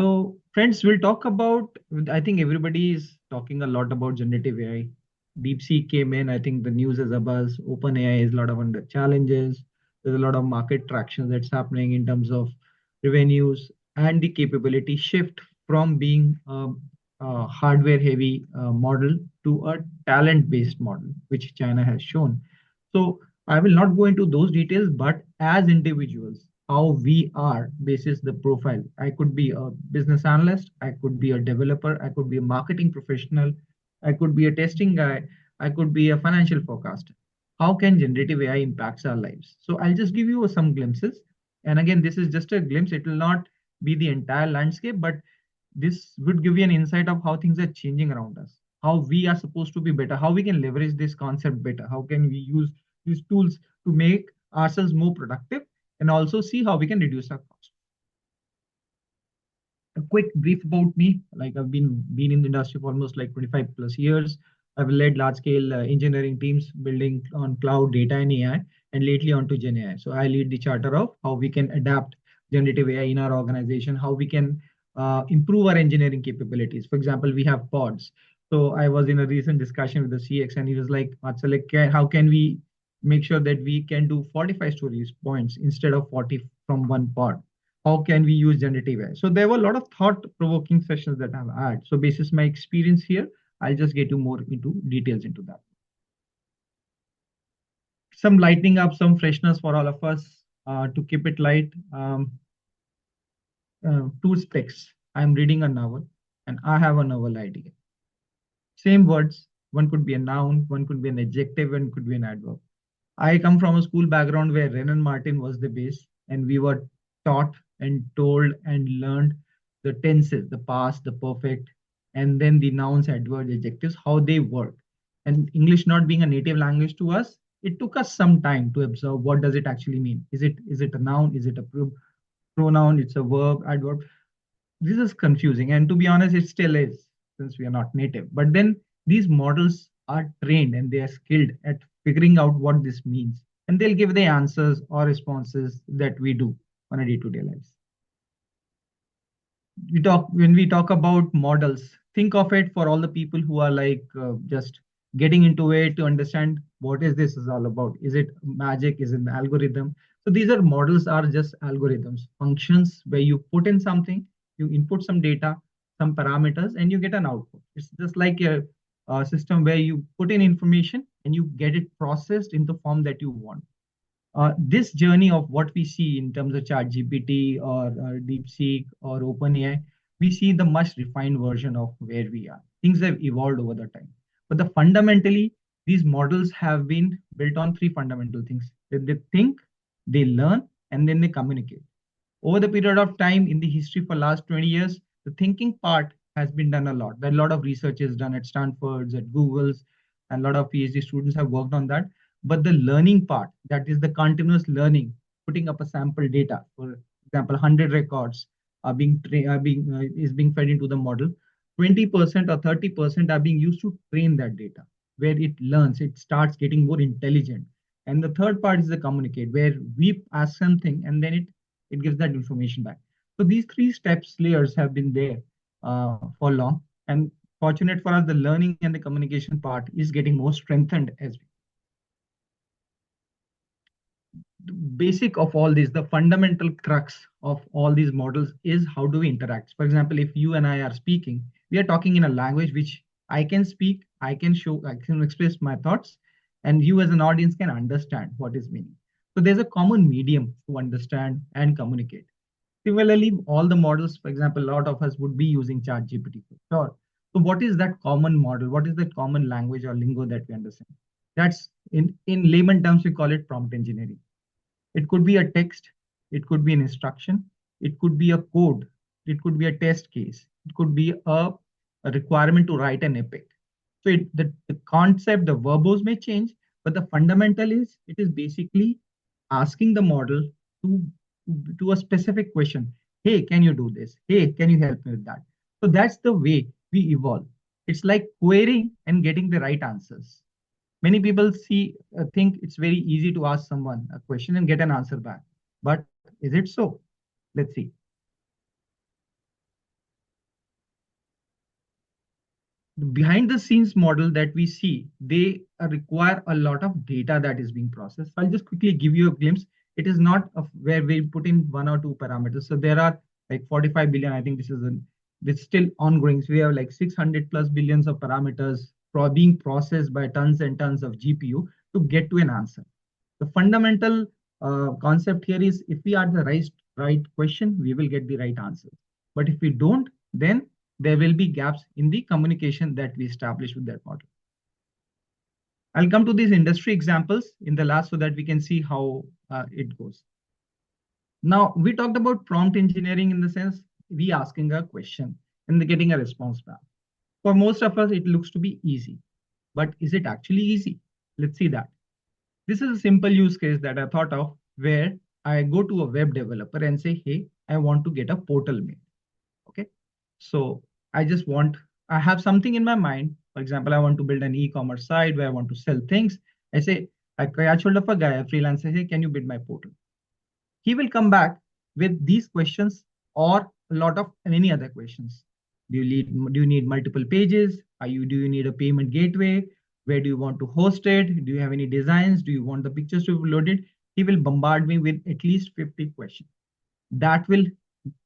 So, friends, we'll talk about. I think everybody is talking a lot about generative AI. DeepSeek came in. I think the news is a buzz. OpenAI is a lot of under challenges. There's a lot of market traction that's happening in terms of revenues and the capability shift from being a hardware-heavy model to a talent-based model, which China has shown. So, I will not go into those details, but as individuals, how we are basis the profile. I could be a business analyst, I could be a developer, I could be a marketing professional, I could be a testing guy, I could be a financial forecaster. How can generative AI impacts our lives? So I'll just give you some glimpses. And again, this is just a glimpse. It will not be the entire landscape, but this would give you an insight of how things are changing around us, how we are supposed to be better, how we can leverage this concept better, how can we use these tools to make ourselves more productive and also see how we can reduce our cost. A quick brief about me. Like I've been in the industry for almost like 25 plus years. I've led large scale engineering teams building on cloud data and AI, and lately onto Gen AI. So I lead the charter of how we can adapt generative AI in our organization, how we can improve our engineering capabilities. For example, we have pods. So I was in a recent discussion with the CX, and he was like, Vatsalya, how can we make sure that we can do 45 stories points instead of 40 from one pod? How can we use generative AI? So there were a lot of thought-provoking sessions that I've had. So basis my experience here, I'll just get you more into details into that. Some lightening up, some freshness for all of us to keep it light. Two specs. I'm reading a novel and I have a novel idea. Same words, one could be a noun, one could be an adjective, one could be an adverb. I come from a school background where Ren and Martin was the base, and we were taught and told and learned the tenses, the past, the perfect, and then the nouns, adverbs, adjectives, how they work. And English not being a native language to us, it took us some time to observe what does it actually mean. Is it a noun? Is it a pronoun? It's a verb, adverb. This is confusing, and to be honest, it still is since we are not native. But then these models are trained and they are skilled at figuring out what this means, and they'll give the answers or responses that we do on a day-to-day lives. When we talk about models, think of it for all the people who are like just getting into it to understand what is this is all about. Is it magic? Is it an algorithm? So these are models are just algorithms, functions where you put in something, you input some data, some parameters, and you get an output. It's just like a system where you put in information and you get it processed in the form that you want. This journey of what we see in terms of ChatGPT or DeepSeek or OpenAI, we see the much refined version of where we are. Things have evolved over the time. But fundamentally, these models have been built on three fundamental things. That they think, they learn, and then they communicate. Over the period of time in the history for last 20 years, the thinking part has been done a lot. There are a lot of research is done at Stanford's, at Google's, and a lot of PhD students have worked on that. But the learning part, that is the continuous learning, putting up a sample data, for example, 100 records is being fed into the model. 20% or 30% are being used to train that data, where it learns, it starts getting more intelligent. And the third part is the communicate, where we ask something and then it gives that information back. So these three steps layers have been there for long. And fortunate for us, the learning and the communication part is getting more strengthened as we. The basic of all this, the fundamental crux of all these models is how do we interact. For example, if you and I are speaking, we are talking in a language which I can speak, I can show, I can express my thoughts, and you as an audience can understand what is meaning. So there's a common medium to understand and communicate. Similarly, all the models, for example, a lot of us would be using ChatGPT for sure. So what is that common model? What is that common language or lingo that we understand? That's in layman terms, we call it prompt engineering. It could be a text, it could be an instruction, it could be a code, it could be a test case, it could be a requirement to write an epic. So the concept, the verbose may change, but the fundamental is it is basically asking the model to to a specific question. Hey, can you do this? Hey, can you help me with that? So that's the way we evolve. It's like querying and getting the right answers. Many people think it's very easy to ask someone a question and get an answer back. But is it so? Let's see. behind the scenes model that we see, they require a lot of data that is being processed. I'll just quickly give you a glimpse. It is not where we put in one or two parameters. So there are like 45 billion. I think this is still ongoing. So we have like 600 plus billions of parameters being processed by tons and tons of GPU to get to an answer. The fundamental concept here is if we ask the right question, we will get the right answer. But if we don't, then there will be gaps in the communication that we establish with that model. I'll come to these industry examples in the last so that we can see how it goes. Now, we talked about prompt engineering in the sense we asking a question and getting a response back. For most of us, it looks to be easy. But is it actually easy? Let's see that. This is a simple use case that I thought of where I go to a web developer and say, hey, I want to get a portal made. Okay. So I have something in my mind. For example, I want to build an e-commerce site where I want to sell things. I catch hold of a guy, a freelancer, hey, can you build my portal? He will come back with these questions or a lot of many other questions. Do you need multiple pages? Do you need a payment gateway? Where do you want to host it? Do you have any designs? Do you want the pictures to be loaded? He will bombard me with at least 50 questions. That will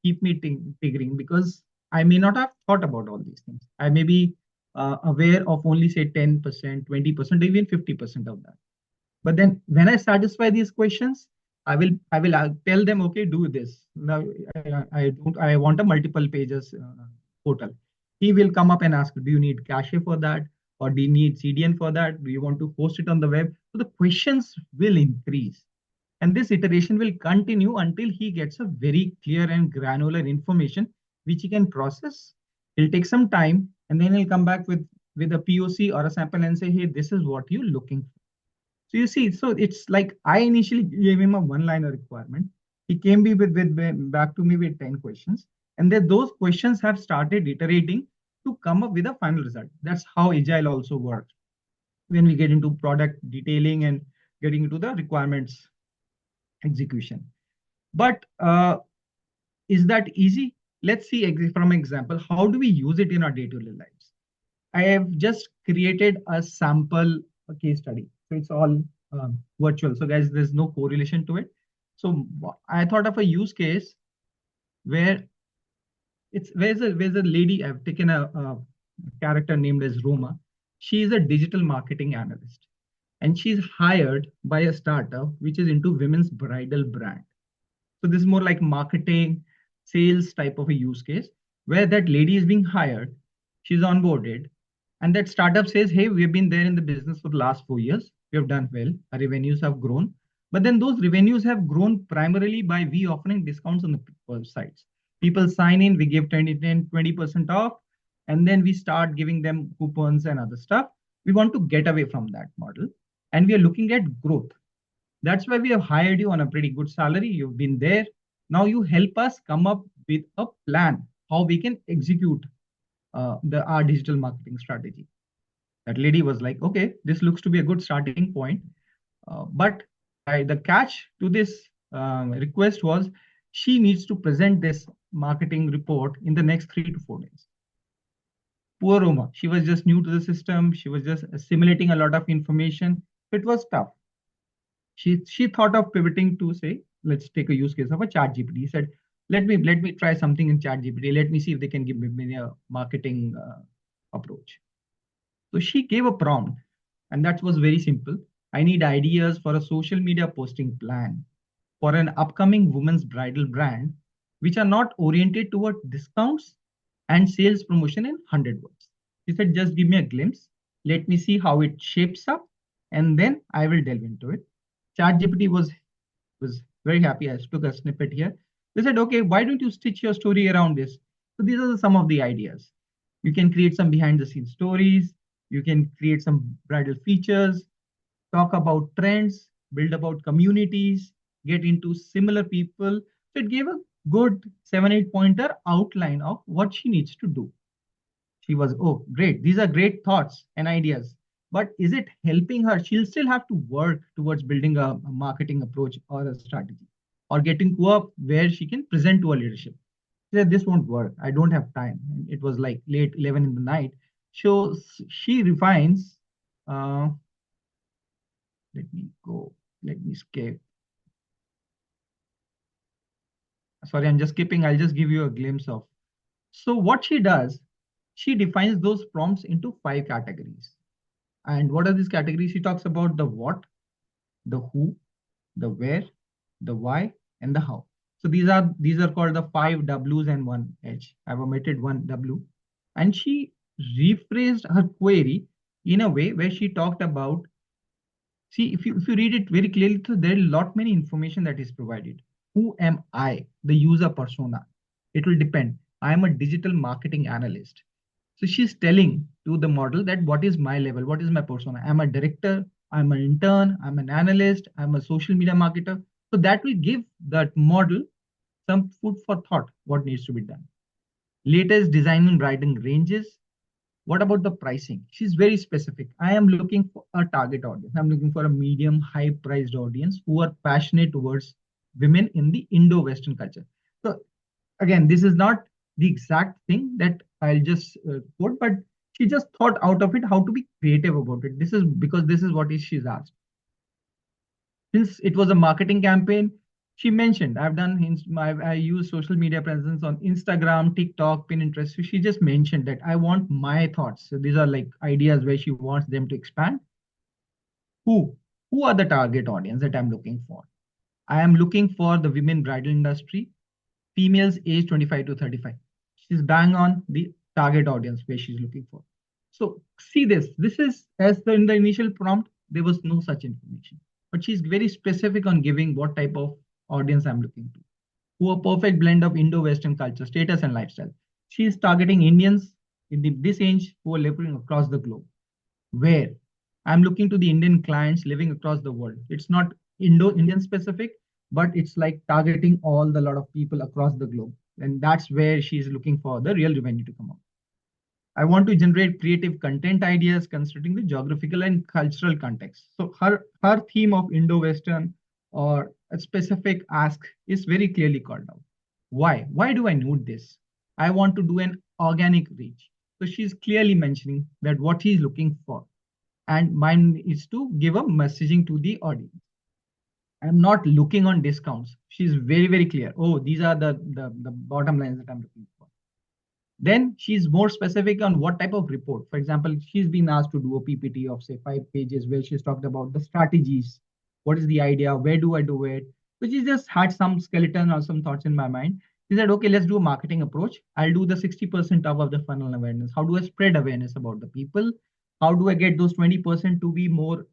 keep me figuring because I may not have thought about all these things. I may be aware of only say 10%, 20%, even 50% of that. But then when I satisfy these questions, I will tell them, okay, do this. Now I want a multiple pages portal. He will come up and ask, do you need cache for that? Or do you need CDN for that? Do you want to host it on the web? So the questions will increase. And this iteration will continue until he gets a very clear and granular information which he can process. He'll take some time and then he'll come back with a POC or a sample and say, hey, this is what you're looking for. So you see, so it's like I initially gave him a one-liner requirement. He came back to me with 10 questions. And then those questions have started iterating to come up with a final result. That's how Agile also works. When we get into product detailing and getting into the requirements execution. But is that easy? Let's see from an example. How do we use it in our day-to-day lives? I have just created a sample case study. So it's all virtual. So guys, there's no correlation to it. So I thought of a use case where where's a lady. I've taken a character named as Roma. She is a digital marketing analyst and she's hired by a startup which is into women's bridal brand. So this is more like marketing, sales type of a use case where that lady is being hired. She's onboarded and that startup says, hey, we've been there in the business for the last 4 years. We have done well. Our revenues have grown. But then those revenues have grown primarily by we offering discounts on the websites. People sign in, we give 20% off, and then we start giving them coupons and other stuff. We want to get away from that model. And we are looking at growth. That's why we have hired you on a pretty good salary. You've been there. Now you help us come up with a plan how we can execute our digital marketing strategy. That lady was like, okay, this looks to be a good starting point. But the catch to this request was she needs to present this marketing report in the next 3 to 4 days. Poor Roma, she was just new to the system. She was just assimilating a lot of information. It was tough. She thought of pivoting to say, let's take a use case of a chat GPT. He said, let me try something in chat GPT. Let me see if they can give me a marketing approach. So she gave a prompt and that was very simple. I need ideas for a social media posting plan for an upcoming women's bridal brand, which are not oriented toward discounts and sales promotion in 100 words. She said, just give me a glimpse. Let me see how it shapes up and then I will delve into it. ChatGPT was very happy. I took a snippet here. They said, okay, why don't you stitch your story around this? So these are some of the ideas. You can create some behind the scenes stories. You can create some bridal features, talk about trends, build about communities, get into similar people. So it gave a good 7-8 pointer outline of what she needs to do. She was, oh, great. These are great thoughts and ideas. But is it helping her? She'll still have to work towards building a marketing approach or a strategy or getting to up where she can present to her leadership. She said, this won't work. I don't have time. And it was like late 11 in the night. So she refines, uh, let me go, let me escape. Sorry, I'm just skipping. I'll just give you a glimpse of. So what she does, she defines those prompts into 5 categories. And what are these categories? She talks about the what, the who, the where, the why, and the how. So these are called the 5 W's and 1 H. I've omitted 1 W. And she rephrased her query in a way where she talked about, see, if you read it very clearly, so there are a lot many information that is provided. Who am I? The user persona. It will depend. I am a digital marketing analyst. So she's telling to the model that what is my level, what is my persona. I'm a director, I'm an intern, I'm an analyst, I'm a social media marketer. So that will give that model some food for thought, what needs to be done. Latest design and writing ranges. What about the pricing? She's very specific. I am looking for a target audience. I'm looking for a medium, high priced audience who are passionate towards women in the Indo-Western culture. So again, this is not the exact thing that I'll just quote, but she just thought out of it how to be creative about it. This is because this is what is she's asked. Since it was a marketing campaign, she mentioned I use social media presence on Instagram, TikTok, Pinterest. So she just mentioned that I want my thoughts. So these are like ideas where she wants them to expand. Who? Who are the target audience that I'm looking for? I am looking for the women bridal industry, females age 25 to 35. She's bang on the target audience where she's looking for. So see this. This is in the initial prompt, there was no such information. But she's very specific on giving what type of audience I'm looking to. Who a perfect blend of Indo-Western culture, status, and lifestyle. She is targeting Indians in this age who are living across the globe. Where I'm looking to the Indian clients living across the world. It's not Indo-Indian specific, but it's like targeting all the lot of people across the globe. And that's where she's looking for the real revenue to come out. I want to generate creative content ideas considering the geographical and cultural context. So her theme of Indo-Western or a specific ask is very clearly called out. Why? Why do I need this? I want to do an organic reach. So she's clearly mentioning that what he's looking for. And mine is to give a messaging to the audience. I'm not looking on discounts. She's very, very clear. Oh, these are the bottom lines that I'm looking for. Then she's more specific on what type of report. For example, she's been asked to do a PPT of say 5 pages where she's talked about the strategies. What is the idea? Where do I do it? So she just had some skeleton or some thoughts in my mind. She said, okay, let's do a marketing approach. I'll do the 60% of the funnel awareness. How do I spread awareness about the people? How do I get those 20% to be more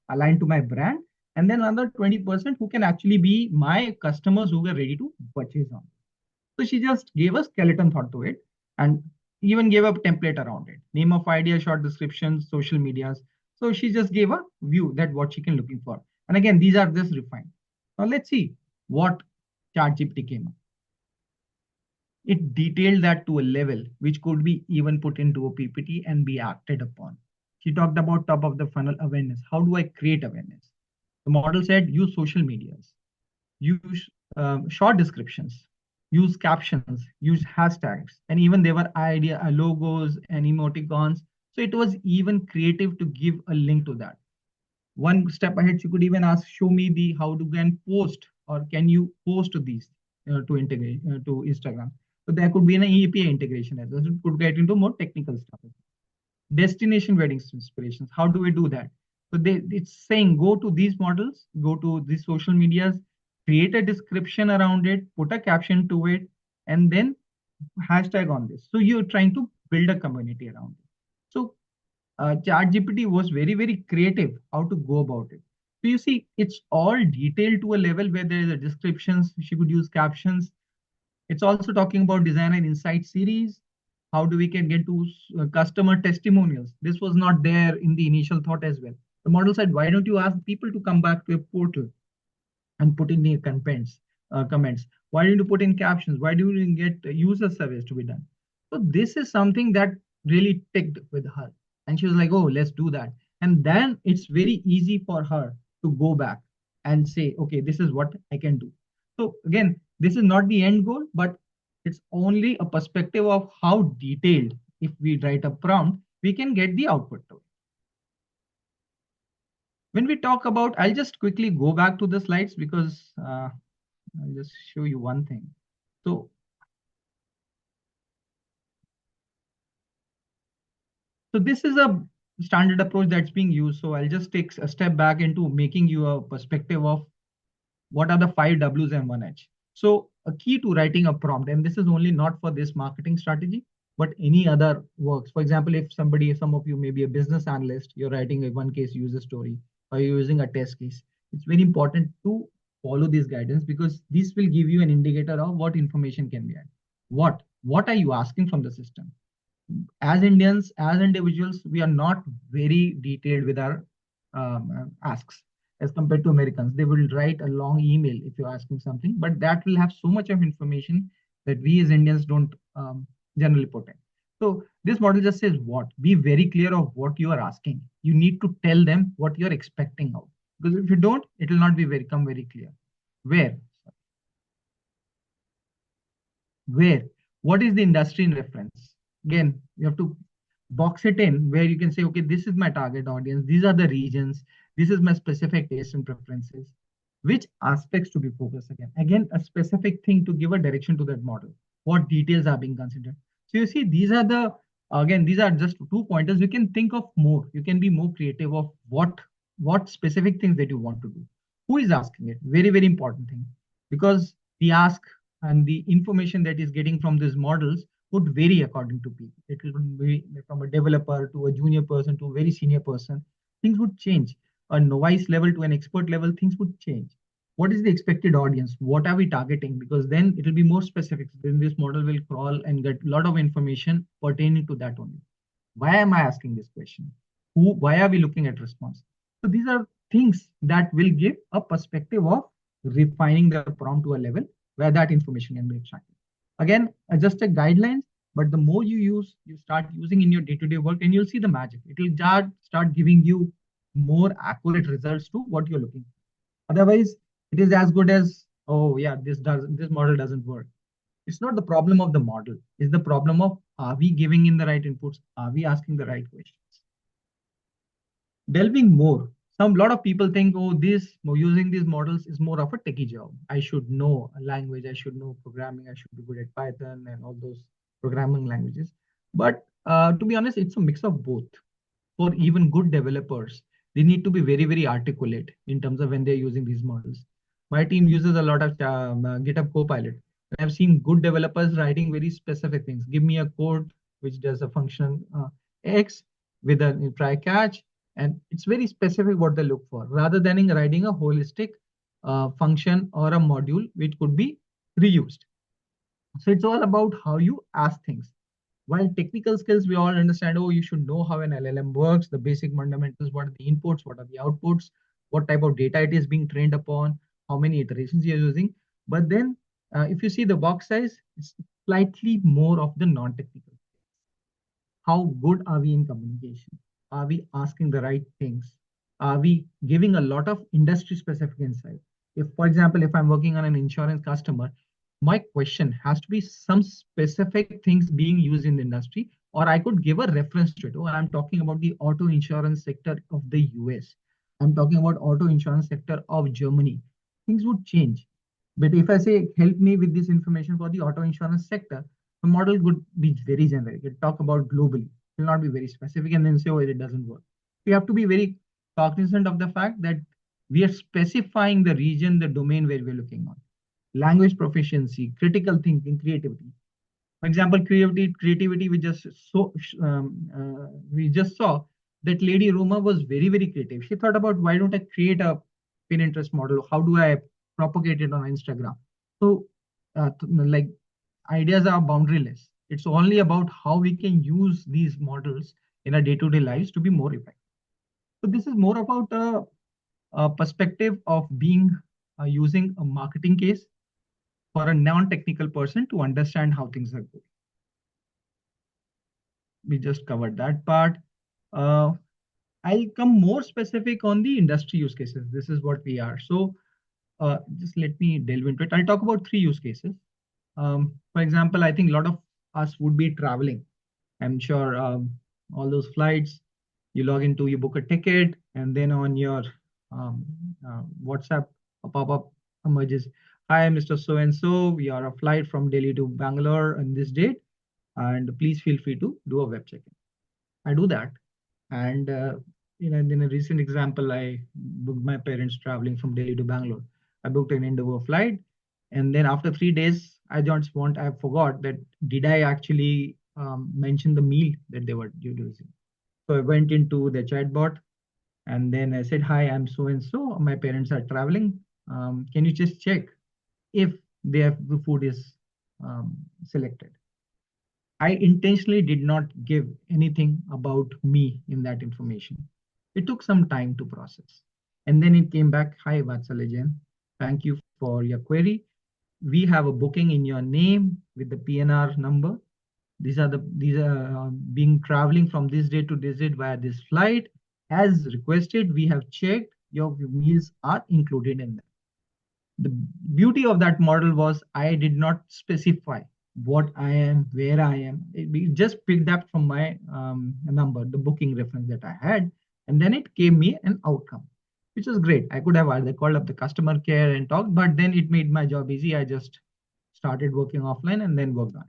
aligned to my brand? And then another 20% who can actually be my customers who are ready to purchase on. So she just gave a skeleton thought to it and even gave a template around it. Name of idea, short descriptions, social medias. So she just gave a view that what she can looking for. And again, these are just refined. Now let's see what ChatGPT came up. It detailed that to a level which could be even put into a PPT and be acted upon. She talked about top of the funnel awareness. How do I create awareness? The model said use social medias, use short descriptions, use captions, use hashtags, and even there were idea logos and emoticons. So it was even creative to give a link to that. One step ahead, you could even ask, show me the how to can post or can you post these to integrate to Instagram. So there could be an API integration as well. It could get into more technical stuff. Destination weddings inspirations. How do we do that? So it's saying go to these models, go to these social medias, create a description around it, put a caption to it, and then hashtag on this. So you're trying to build a community around it. So ChatGPT was very, very creative how to go about it. So you see, it's all detailed to a level where there is a descriptions. She could use captions. It's also talking about design and insight series. How do we can get to customer testimonials? This was not there in the initial thought as well. The model said, why don't you ask people to come back to a portal and put in the comments? Why don't you put in captions? Why do you get user surveys to be done? So this is something that really ticked with her. And she was like, oh, let's do that. And then it's very easy for her to go back and say, okay, this is what I can do. So again, this is not the end goal, but it's only a perspective of how detailed if we write a prompt, we can get the output to it. When we talk about, I'll just quickly go back to the slides because I'll just show you one thing. So this is a standard approach that's being used. So I'll just take a step back into making you a perspective of what are the 5 Ws and 1 H. So a key to writing a prompt, and this is only not for this marketing strategy, but any other works. For example, if some of you may be a business analyst, you're writing a one case user story or you're using a test case. It's very important to follow this guidance because this will give you an indicator of what information can be added. What are you asking from the system? As Indians, as individuals, we are not very detailed with our asks as compared to Americans. They will write a long email if you're asking something, but that will have so much of information that we as Indians don't generally put in. So this model just says what? Be very clear of what you are asking. You need to tell them what you're expecting out. Because if you don't, it will not be come very clear. Where? Where? What is the industry in reference? Again, you have to box it in where you can say, okay, this is my target audience, these are the regions, this is my specific taste and preferences. Which aspects to be focused again? Again, a specific thing to give a direction to that model. What details are being considered? So you see, these are just 2 pointers. You can think of more. You can be more creative of what specific things that you want to do. Who is asking it? Very, very important thing. Because the ask and the information that is getting from these models would vary according to people. It would be from a developer to a junior person to a very senior person. Things would change. A novice level to an expert level, things would change. What is the expected audience? What are we targeting? Because then it will be more specific. Then this model will crawl and get a lot of information pertaining to that only. Why am I asking this question? Why are we looking at response? So these are things that will give a perspective of refining the prompt to a level where that information can be extracted. Again, just a guideline, but the more you start using in your day-to-day work, and you'll see the magic. It will start giving you more accurate results to what you're looking for. Otherwise, it is as good as, oh yeah, this model doesn't work. It's not the problem of the model. It's the problem of, are we giving in the right inputs? Are we asking the right questions? Delving more, some lot of people think, oh, this using these models is more of a techie job. I should know a language, I should know programming, I should be good at Python and all those programming languages. But to be honest, it's a mix of both. For even good developers, they need to be very, very articulate in terms of when they're using these models. My team uses a lot of GitHub Copilot. I've seen good developers writing very specific things. Give me a code which does a function X with a try catch, and it's very specific what they look for, rather than in writing a holistic function or a module which could be reused. So it's all about how you ask things. While technical skills, we all understand, oh, you should know how an LLM works, the basic fundamentals, what are the inputs, what are the outputs, what type of data it is being trained upon, how many iterations you're using. But then if you see the box size, it's slightly more of the non-technical. How good are we in communication? Are we asking the right things? Are we giving a lot of industry specific insight? If, for example, if I'm working on an insurance customer, my question has to be some specific things being used in the industry, or I could give a reference to it. Oh, I'm talking about the auto insurance sector of the US. I'm talking about auto insurance sector of Germany. Things would change. But if I say, help me with this information for the auto insurance sector, the model would be very generic. It talk about globally. It will not be very specific and then say, oh, it doesn't work. We have to be very cognizant of the fact that we are specifying the region, the domain where we're looking on. Language proficiency, critical thinking, creativity. For example, creativity. We just saw that Lady Roma was very, very creative. She thought about, why don't I create a Pinterest model? How do I propagate it on Instagram? So, like, ideas are boundaryless. It's only about how we can use these models in our day-to-day lives to be more effective. So this is more about a perspective of being using a marketing case for a non-technical person to understand how things are going. We just covered that part. I'll come more specific on the industry use cases. This is what we are. So just let me delve into it. I'll talk about 3 use cases. For example, I think a lot of us would be traveling. I'm sure all those flights, you log into, you book a ticket, and then on your um, WhatsApp, a pop-up emerges. Hi, Mr. So and so. We are a flight from Delhi to Bangalore on this date, and please feel free to do a web check-in. I do that, and in a recent example, I booked my parents traveling from Delhi to Bangalore. I booked an Indigo flight, and then after 3 days, I forgot that did I actually mention the meal that they were using. So I went into the chatbot, and then I said, "Hi, I'm so and so. My parents are traveling. Can you just check if the food is selected?" I intentionally did not give anything about me in that information. It took some time to process. And then it came back, "Hi, Vatsalya Jain. Thank you for your query. We have a booking in your name with the PNR number. These are being traveling from this date to this date via this flight. As requested, we have checked your meals are included in that." The beauty of that model was I did not specify what I am, where I am. We just picked up from my number, the booking reference that I had, and then it gave me an outcome, which was great. I could have either called up the customer care and talked, but then it made my job easy. I just started working offline and then worked on it.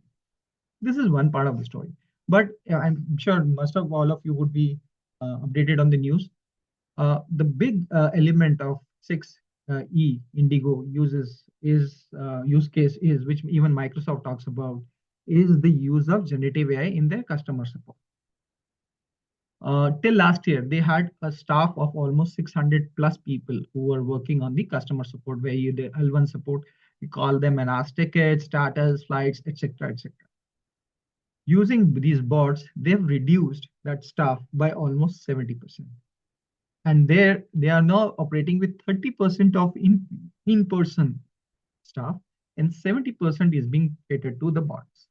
This is one part of the story. But I'm sure most of all of you would be updated on the news. The big element of 6E Indigo use case is, which even Microsoft talks about, is the use of generative AI in their customer support. Till last year, they had a staff of almost 600 plus people who were working on the customer support, where you did L1 support, you call them and ask tickets, status, flights, etc., etc. Using these bots, they've reduced that staff by almost 70%. And they are now operating with 30% of in-person staff, and 70% is being catered to the bots.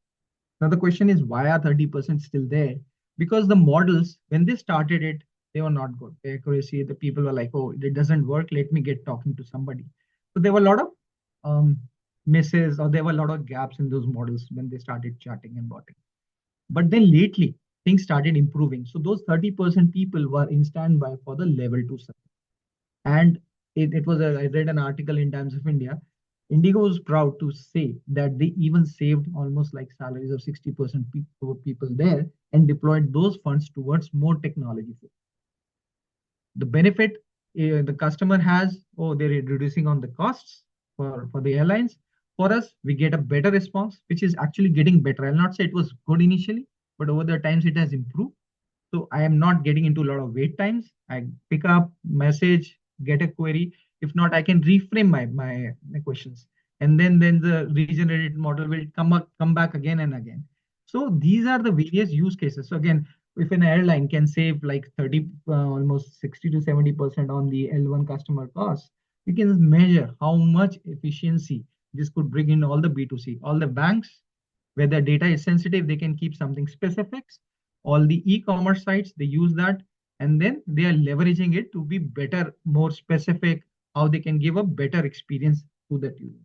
Now the question is, why are 30% still there? Because the models, when they started it, they were not good. The accuracy, the people were like, "Oh, it doesn't work, let me get talking to somebody." So there were a lot of um, misses, or there were a lot of gaps in those models when they started chatting and botting. But then lately, things started improving. So those 30% people were in standby for the level 2 support. And I read an article in Times of India. Indigo was proud to say that they even saved almost like salaries of 60% people there and deployed those funds towards more technology. The benefit the customer has, oh, they're reducing on the costs for the airlines. For us, we get a better response, which is actually getting better. I'll not say it was good initially, but over the times it has improved. So I am not getting into a lot of wait times. I pick up, message, get a query. If not, I can reframe my questions. And then the regenerated model will come back again and again. So these are the various use cases. So again, if an airline can save like 30, almost 60 to 70% on the L1 customer cost, you can measure how much efficiency this could bring in all the B2C, all the banks, where the data is sensitive, they can keep something specifics. All the e-commerce sites, they use that, and then they are leveraging it to be better, more specific, how they can give a better experience to that user.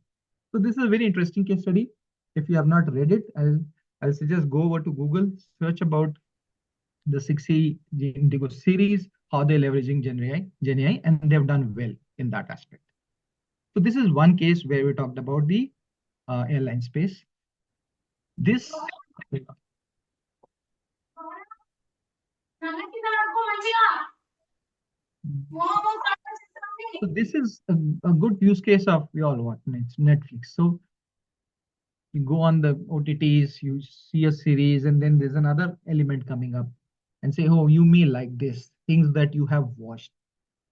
So this is a very interesting case study. If you have not read it, I'll suggest go over to Google, search about the 6C Indigo series, how they're leveraging Gen AI, and they've done well in that aspect. So this is one case where we talked about the airline space. This So this is a good use case of we all what Netflix. So you go on the OTTs, you see a series, and then there's another element coming up and say, "Oh, you may like this, things that you have watched."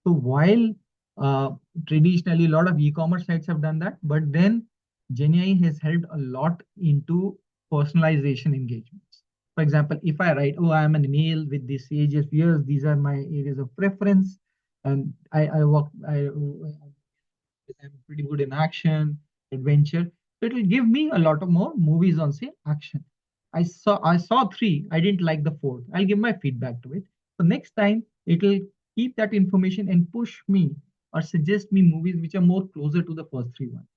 So while uh, traditionally a lot of e-commerce sites have done that, but then GenAI has helped a lot into personalization engagements. For example, if I write, "Oh, I am an male with this age of years, these are my areas of preference, and I'm pretty good in action, adventure." So it will give me a lot of more movies on say action. I saw three. I didn't like the fourth. I'll give my feedback to it. So next time it will keep that information and push me or suggest me movies which are more closer to the first three ones.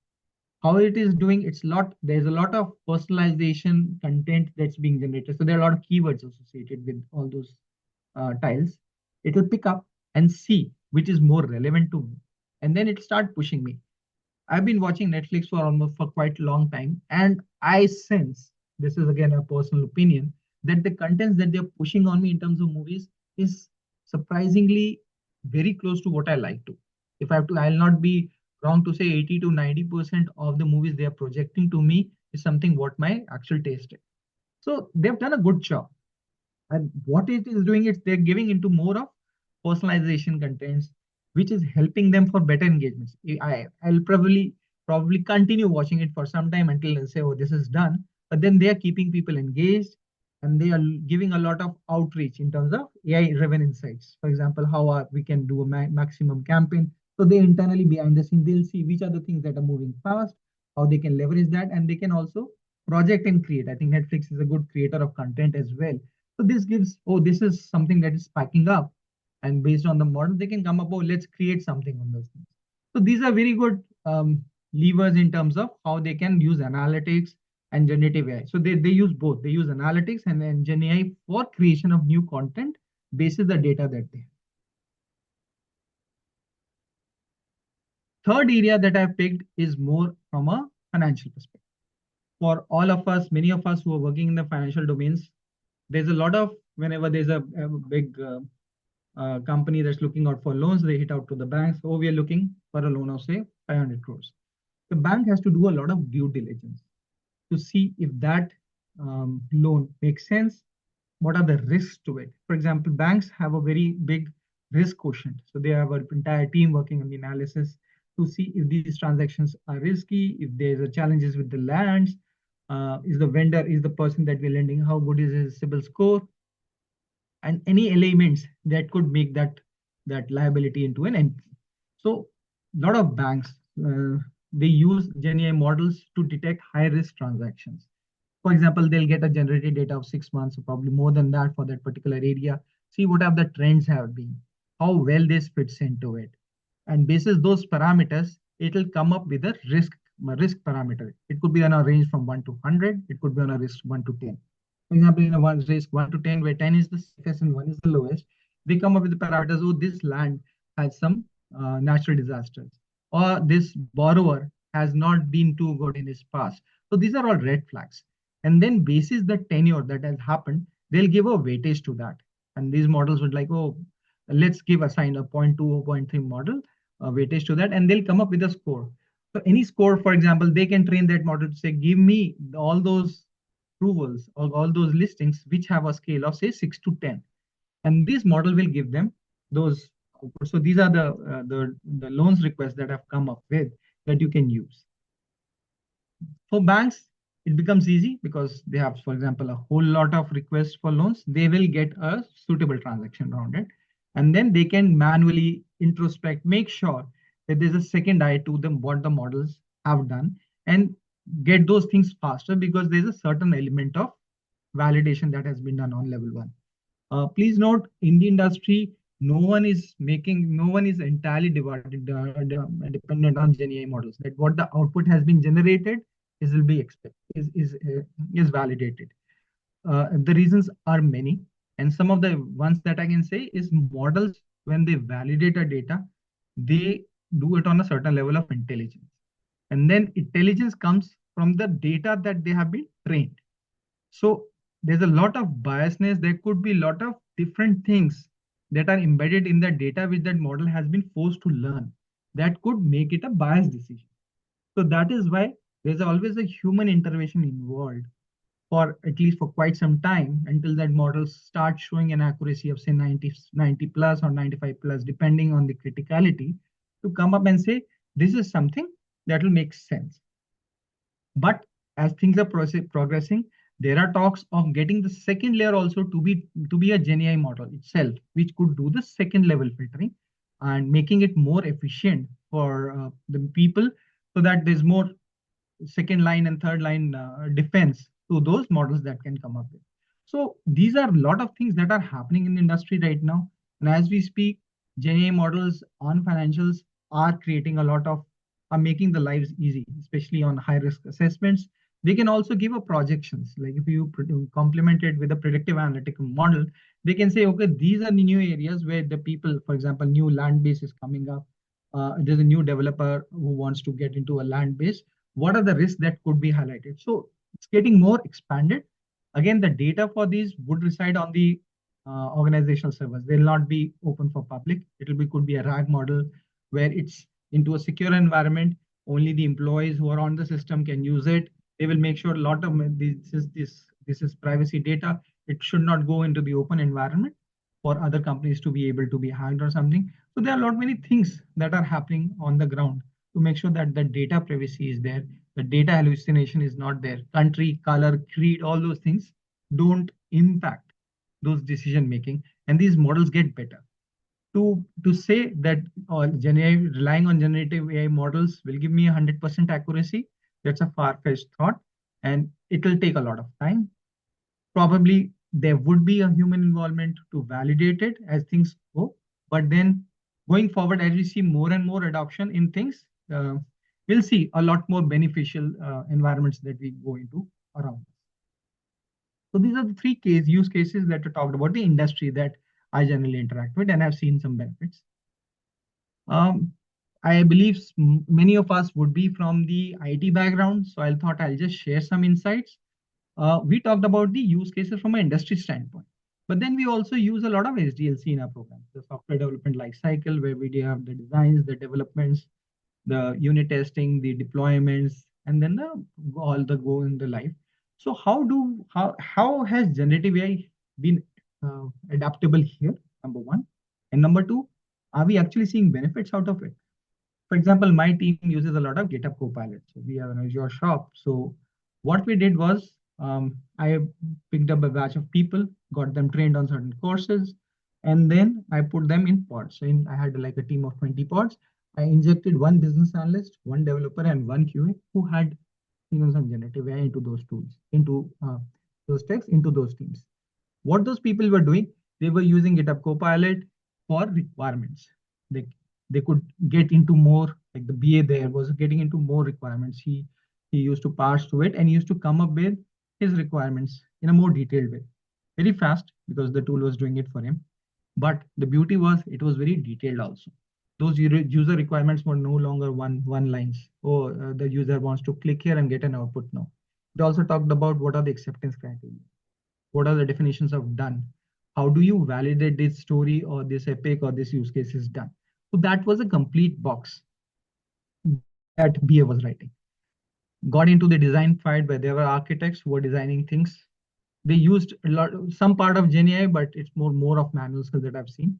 how it is doing, there's a lot of personalization content that's being generated. So there are a lot of keywords associated with all those tiles. It will pick up and see which is more relevant to me. And then it'll start pushing me. I've been watching Netflix for quite a long time, and I sense, this is again a personal opinion, that the contents that they're pushing on me in terms of movies is surprisingly very close to what I like to. If I have to, I'll not be wrong to say 80 to 90% of the movies they are projecting to me is something what my actual taste is. So they've done a good job. And what it is doing is they're giving into more of personalization contents, which is helping them for better engagements. I'll probably continue watching it for some time until they say, oh, this is done. But then they are keeping people engaged, and they are giving a lot of outreach in terms of AI-driven insights. For example, how we can do a maximum campaign. So they internally behind the scenes, they'll see which are the things that are moving fast, how they can leverage that, and they can also project and create. I think Netflix is a good creator of content as well. So this gives, oh, this is something that is spiking up. And based on the model, they can come up, oh, let's create something on those things. So these are very good levers in terms of how they can use analytics and generative AI. So they use both. They use analytics and then Gen AI for creation of new content based on the data that they have. Third area that I've picked is more from a financial perspective. For all of us, many of us who are working in the financial domains, there's a lot of, whenever there's a big company that's looking out for loans, they hit out to the banks. Oh, we are looking for a loan of say 500 crores. The bank has to do a lot of due diligence to see if that loan makes sense. What are the risks to it? For example, banks have a very big risk quotient. So they have an entire team working on the analysis to see if these transactions are risky, if there's a challenges with the lands, is the vendor, is the person that we're lending, how good is his CIBIL score, and any elements that could make that liability into an NPA. So a lot of banks, they use GenAI models to detect high risk transactions. For example, they'll get a generated data of 6 months, or probably more than that for that particular area. See what have the trends have been, how well this fits into it. And basis those parameters, it will come up with a risk parameter. It could be on a range from 1 to 100. It could be on a risk 1 to 10. For example, in a one risk 1 to 10, where 10 is the safest and 1 is the lowest, they come up with the parameters. Oh, this land has some natural disasters, or this borrower has not been too good in his past. So these are all red flags. And then basis the tenure that has happened, they'll give a weightage to that. And these models would like, oh, let's assign a zero point 0.2 or zero point 0.3 model weightage to that, and they'll come up with a score. So any score, for example, they can train that model to say, give me all those approvals or all those listings which have a scale of say 6 to 10, and this model will give them those. So these are the loans requests that have come up with that you can use. For banks, it becomes easy because they have, for example, a whole lot of requests for loans. They will get a suitable transaction around it, and then they can manually introspect, make sure that there's a second eye to them what the models have done, and get those things faster because there's a certain element of validation that has been done on level 1. Please note, in the industry, no one is entirely dependent on GenAI models. That what the output has been generated will be is validated. The reasons are many, and some of the ones that I can say is models, when they validate a data, they do it on a certain level of intelligence, and then intelligence comes from the data that they have been trained. So there's a lot of biasness. There could be a lot of different things that are embedded in the data which that model has been forced to learn that could make it a biased decision. So that is why there's always a human intervention involved for at least for quite some time until that model starts showing an accuracy of say 90 plus or 95 plus, depending on the criticality, to come up and say, this is something that will make sense. But as things are progressing, there are talks of getting the second layer also to be a GenAI model itself, which could do the second level filtering and making it more efficient for the people, so that there's more second line and third line defense to those models that can come up with. So these are a lot of things that are happening in the industry right now. And as we speak, GenAI models on financials are creating a lot of are making the lives easy, especially on high risk assessments. They can also give a projections. Like if you complement it with a predictive analytical model, they can say, okay, these are the new areas where the people, for example, new land base is coming up. There's a new developer who wants to get into a land base. What are the risks that could be highlighted? So it's getting more expanded. Again, the data for these would reside on the organizational servers. They'll not be open for public. It'll be could be a RAG model where it's into a secure environment. Only the employees who are on the system can use it. They will make sure a lot of this is privacy data. It should not go into the open environment for other companies to be able to be hacked or something. So there are a lot many things that are happening on the ground to make sure that the data privacy is there, the data hallucination is not there, country, color, creed, all those things don't impact those decision making, and these models get better. To say that relying on generative AI models will give me 100% accuracy, that's a far-fetched thought, and it will take a lot of time. Probably there would be a human involvement to validate it as things go, but then going forward, as we see more and more adoption in things, we'll see a lot more beneficial environments that we go into around. So these are the three use cases that are talked about the industry that I generally interact with and have seen some benefits. I believe many of us would be from the IT background, so I thought I'll just share some insights. We talked about the use cases from an industry standpoint, but then we also use a lot of SDLC in our program, the software development lifecycle, where we have the designs, the developments, the unit testing, the deployments, and then all the go in the life. So how has generative AI been adaptable here? Number one, and number two, are we actually seeing benefits out of it? For example, my team uses a lot of GitHub Copilot. So we have an Azure shop. So what we did was I picked up a batch of people, got them trained on certain courses, and then I put them in pods. So I had like a team of 20 pods. I injected one business analyst, one developer, and one QA who had some generative AI into those tools, into those texts, into those teams. What those people were doing, they were using GitHub Copilot for requirements. They could get into more, like the BA there was getting into more requirements. He used to parse through it and he used to come up with his requirements in a more detailed way, very fast because the tool was doing it for him. But the beauty was it was very detailed also. Those user requirements were no longer one lines. Oh, the user wants to click here and get an output now. It also talked about what are the acceptance criteria. What are the definitions of done? How do you validate this story or this epic or this use case is done? So that was a complete box that BA was writing. Got into the design fight where there were architects who were designing things. They used some part of GenAI, but it's more of manual skills that I've seen.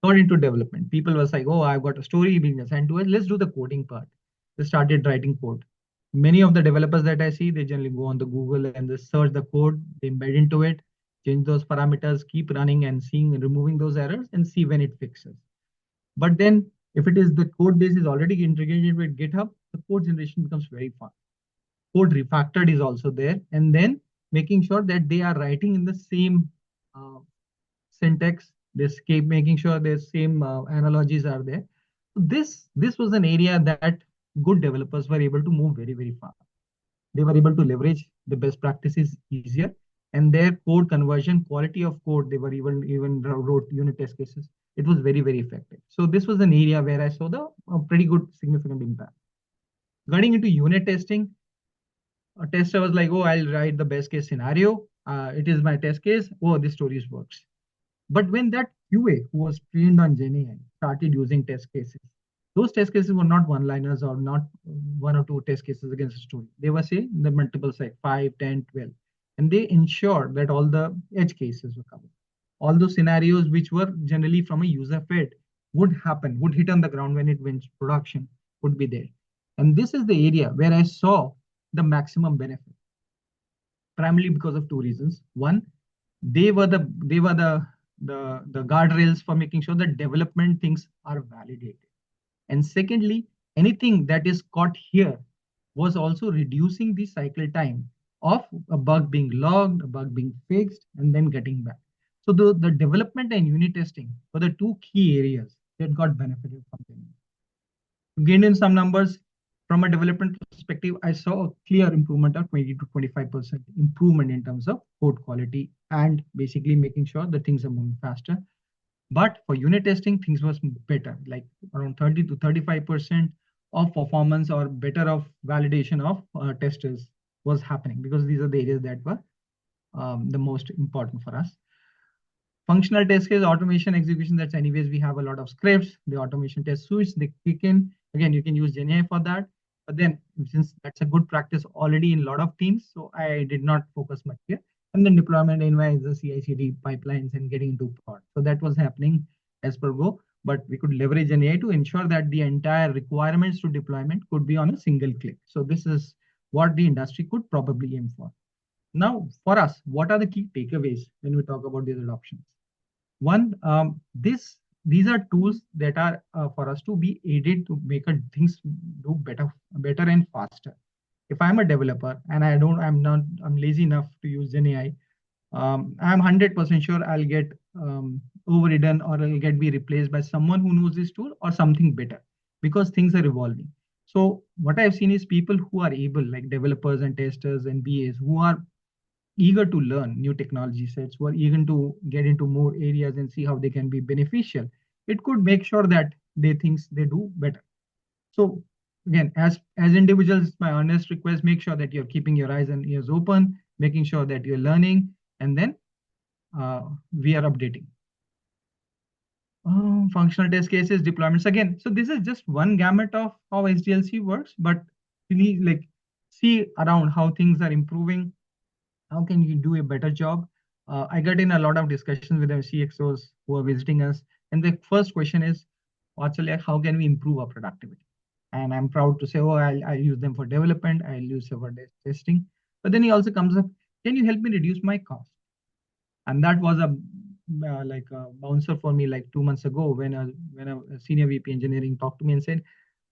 Got into development. People was like, oh, I've got a story being assigned to it. Let's do the coding part. They started writing code. Many of the developers that I see, they generally go on the Google and they search the code, they embed into it, change those parameters, keep running and seeing and removing those errors and see when it fixes. But then if it is the code base is already integrated with GitHub, the code generation becomes very fun. Code refactored is also there. And then making sure that they are writing in the same syntax, this keep making sure the same analogies are there. So this was an area that good developers were able to move very fast. They were able to leverage the best practices easier, and their code conversion, quality of code, they were even wrote unit test cases. It was very effective. So this was an area where I saw the pretty good significant impact. Getting into unit testing, a tester was like, oh, I'll write the best case scenario. It is my test case. Oh, this story works. But when that QA who was trained on GenAI started using test cases, those test cases were not one-liners or not one or two test cases against a story. They were, say, the multiple site, 5, 10, 12. And they ensured that all the edge cases were covered. All those scenarios which were generally from a user fed would happen, would hit on the ground when it went production, would be there. And this is the area where I saw the maximum benefit, primarily because of two reasons. One, they were the guardrails for making sure that development things are validated. And secondly, anything that is caught here was also reducing the cycle time of a bug being logged, a bug being fixed, and then getting back. So the development and unit testing were the two key areas that got benefited from them. To gain in some numbers, from a development perspective, I saw a clear improvement of 20 to 25% improvement in terms of code quality and basically making sure that things are moving faster. But for unit testing, things was better, like around 30 to 35% of performance or better of validation of testers was happening, because these are the areas that were the most important for us. Functional test case automation execution, that's anyways, we have a lot of scripts, the automation test suites, they kick in. Again, you can use GenAI for that. But then since that's a good practice already in a lot of teams, so I did not focus much here. And then deployment invites the CI/CD pipelines and getting into prod. So that was happening as per go. But we could leverage GenAI to ensure that the entire requirements to deployment could be on a single click. So this is what the industry could probably aim for. Now, for us, what are the key takeaways when we talk about these adoptions? One, these are tools that are for us to be aided to make things do better and faster. If I'm a developer and I'm lazy enough to use GenAI, I'm 100% sure I'll get overridden, or I'll get be replaced by someone who knows this tool or something better, because things are evolving. So what I've seen is people who are able, like developers and testers and BAs, who are eager to learn new technology sets, who are eager to get into more areas and see how they can be beneficial, it could make sure that they things they do better. So again, as individuals, my honest request, make sure that you're keeping your eyes and ears open, making sure that you're learning, and then we are updating. Functional test cases, deployments again. So this is just one gamut of how SDLC works, but really like see around how things are improving. How can you do a better job? I got in a lot of discussions with the CXOs who are visiting us, and the first question is, Vatsalya, how can we improve our productivity? And I'm proud to say, oh, I'll use them for development, I'll use them for testing. But then he also comes up, can you help me reduce my cost? And that was a like a bouncer for me like 2 months ago, when a senior VP engineering talked to me and said,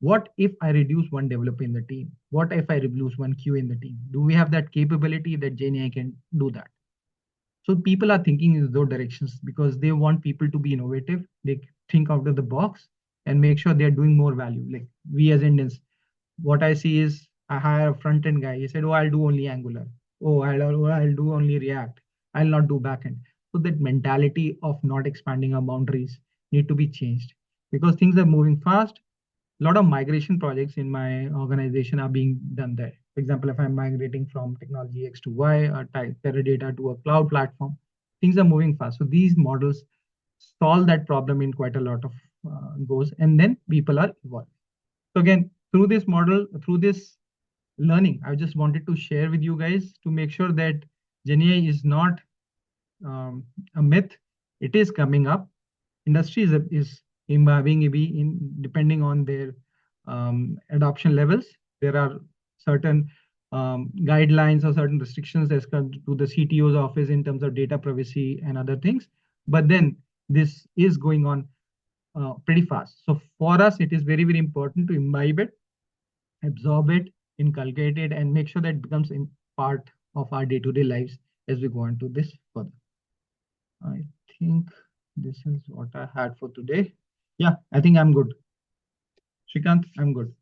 what if I reduce one developer in the team? What if I reduce one QA in the team? Do we have that capability that GenAI can do that? So people are thinking in those directions because they want people to be innovative. They think out of the box and make sure they're doing more value. Like we as Indians, what I see is I hire a front end guy. He said, oh, I'll do only Angular. Oh, I'll do only React. I'll not do backend. So that mentality of not expanding our boundaries need to be changed, because things are moving fast. A lot of migration projects in my organization are being done there. For example, if I'm migrating from technology X to Y or Teradata to a cloud platform, things are moving fast. So these models solve that problem in quite a lot of goes, and then people are evolving. So again, through this model, through this learning, I just wanted to share with you guys to make sure that GenAI is not a myth. It is coming up. Industry is imbibing in depending on their adoption levels. There are certain guidelines or certain restrictions as come to the CTO's office in terms of data privacy and other things. But then this is going on pretty fast. So for us, it is very, very important to imbibe it, absorb it, inculcate it, and make sure that it becomes in part of our day-to-day lives as we go into this further. I think this is what I had for today. Yeah, I think I'm good. Shrikant, I'm good.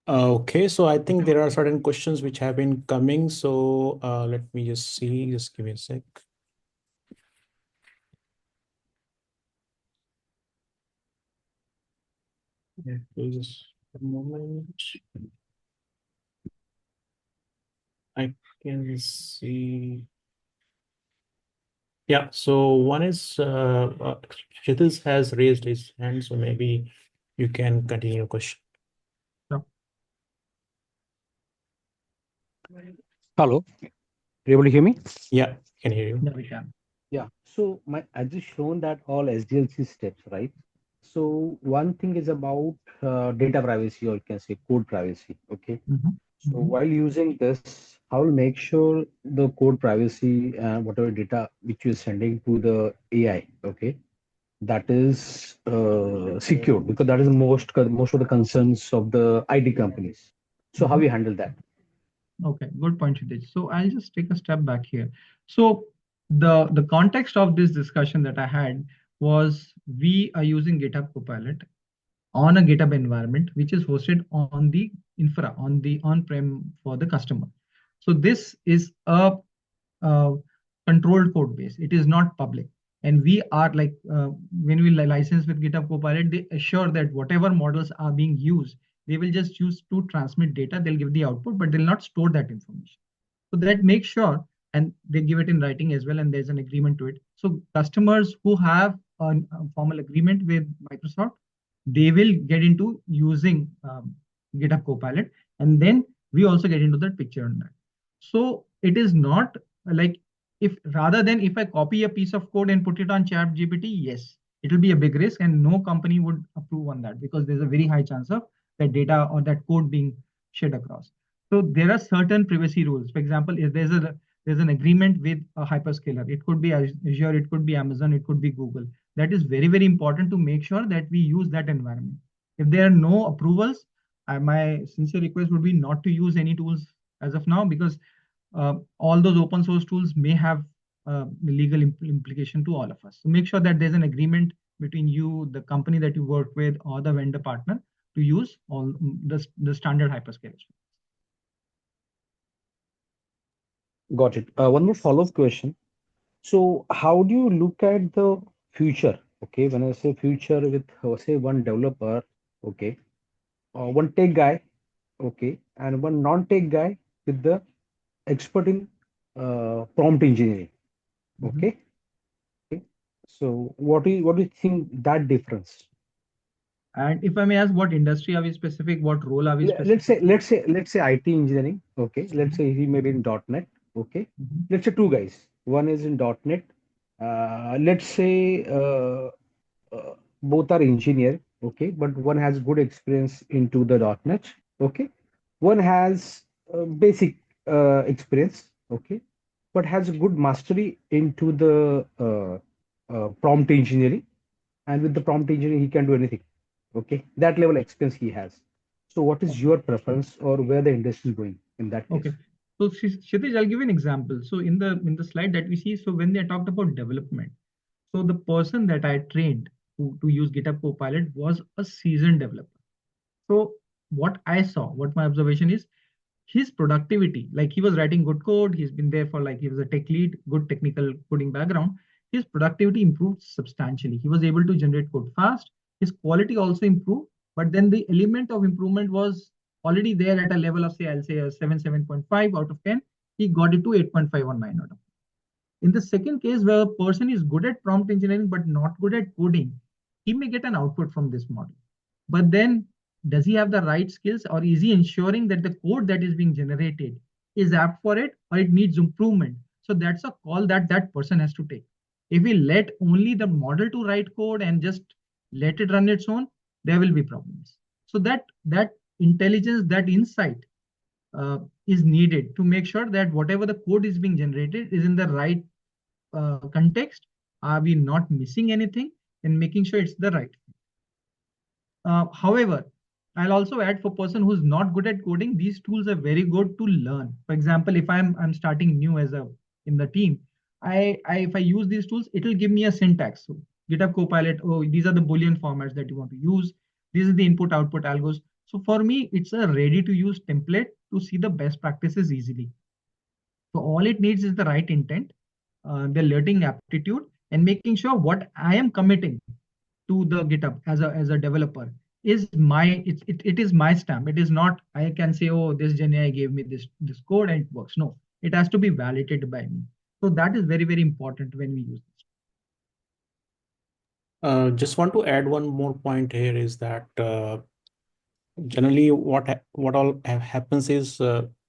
Okay, so I think there are certain questions which have been coming. So let me just see, just give me a sec. Yeah, just a moment. I can see. Yeah, so one is Kshitij has raised his hand, so maybe you can continue your question. Hello, are you able to hear me? Yeah, can hear you. Yeah, we can. Yeah. So I just shown that all SDLC steps, right? So one thing is about data privacy, or you can say code privacy. Okay. So while using this, how will make sure the code privacy and whatever data which you're sending to the AI, okay, that is secured, because that is most of the concerns of the IT companies. So how you handle that? Okay, good point, Kshitij. So I'll just take a step back here. So the context of this discussion that I had was we are using GitHub Copilot on a GitHub environment, which is hosted on the infra, on the on-prem for the customer. So this is a controlled code base. It is not public. And we are like, when we license with GitHub Copilot, they assure that whatever models are being used, they will just use to transmit data. They'll give the output, but they'll not store that information. So that makes sure, and they give it in writing as well, and there's an agreement to it. So customers who have a formal agreement with Microsoft, they will get into using GitHub Copilot, and then we also get into that picture on that. So it is not like, if rather than if I copy a piece of code and put it on Chat GPT, yes, it will be a big risk, and no company would approve on that because there's a very high chance of that data or that code being shared across. So there are certain privacy rules. For example, if there's an agreement with a hyperscaler, it could be Azure, it could be Amazon, it could be Google. That is very, very important to make sure that we use that environment. If there are no approvals, my sincere request would be not to use any tools as of now, because all those open source tools may have legal implication to all of us. So make sure that there's an agreement between you, the company that you work with, or the vendor partner to use all the standard hyperscalers. Got it. One more follow-up question. So how do you look at the future? Okay, when I say future with say one developer, okay, one tech guy, okay, and one non-tech guy with the expert in prompt engineering, okay. Okay. So what do you think that difference? And if I may ask, what industry are we specific? What role are we Let's specific? say IT engineering, okay. Let's say he maybe in .NET, okay. Let's say two guys. One is in .NET. Let's say both are engineer, okay, but one has good experience into the .NET, okay. One has basic experience, okay, but has good mastery into the prompt engineering, and with the prompt engineering he can do anything, okay. That level experience he has. So what is your preference, or where the industry is going in that case? Okay. So Kshitij, I'll give you an example. So in the slide that we see, so when they talked about development, so the person that I trained to use GitHub Copilot was a seasoned developer. So what I saw, what my observation is, his productivity, like he was writing good code, he's been there for, like, he was a tech lead, good technical coding background. His productivity improved substantially. He was able to generate code fast. His quality also improved, but then the element of improvement was already there at a level of, say, I'll say a 7.5 out of 10. He got it to 8.5 or 9 out of 10. In the second case, where a person is good at prompt engineering but not good at coding, he may get an output from this model. But then, does he have the right skills, or is he ensuring that the code that is being generated is apt for it, or it needs improvement? So that's a call that that person has to take. If we let only the model to write code and just let it run its own, there will be problems. So that intelligence, that insight is needed to make sure that whatever the code is being generated is in the right context. Are we not missing anything, and making sure it's the right? However, I'll also add, for person who's not good at coding, these tools are very good to learn. For example, if I'm starting new as a in the team, if I use these tools, it will give me a syntax. So GitHub Copilot, oh, these are the Boolean formats that you want to use. This is the input output algos. So for me, it's a ready to use template to see the best practices easily. So all it needs is the right intent, the learning aptitude, and making sure what I am committing to the GitHub as a developer is it is my stamp. It is not, I can say, oh, this GenAI gave me this code and it works. No, it has to be validated by me. So that is very, very important when we use this. Just want to add one more point here is that generally what all happens is